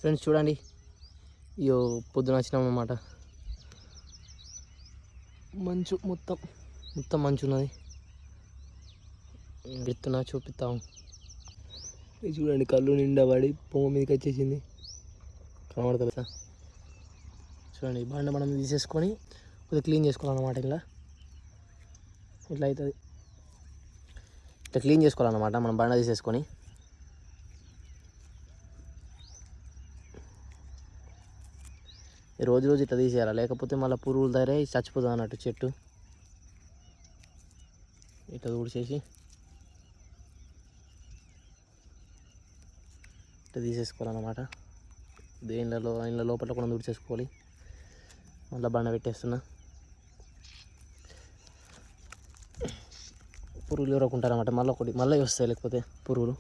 Friends చూడండి, ఇయో పొద్దున వచ్చినాం అన్నమాట. మంచు మొత్తం మంచు ఉన్నది. ఎత్తున చూపిస్తాము. ఇది చూడండి, కళ్ళు నిండా పడి పొమ్మ మీదకి వచ్చేసింది. కనబడతలే సార్. చూడండి, బండ మనం తీసేసుకొని కొద్దిగా క్లీన్ చేసుకోవాలన్నమాట. ఇట్లా అవుతుంది. ఇట్లా క్లీన్ చేసుకోవాలన్నమాట మనం బండ తీసేసుకొని. రోజు ఇట్లా తీసేయాలి, లేకపోతే మళ్ళీ పురుగులు తయారై చచ్చిపోతుంది అన్నట్టు చెట్టు. ఇట్లా ఊడిచేసి ఇట్లా తీసేసుకోవాలన్నమాట. ఇండ్ల లోపల కూడా ఊడ్చేసుకోవాలి. మళ్ళీ బండ పెట్టేస్తున్నా. పురుగులు ఎవరకుంటారన్నమాట. మళ్ళీ వస్తాయి లేకపోతే పురుగులు.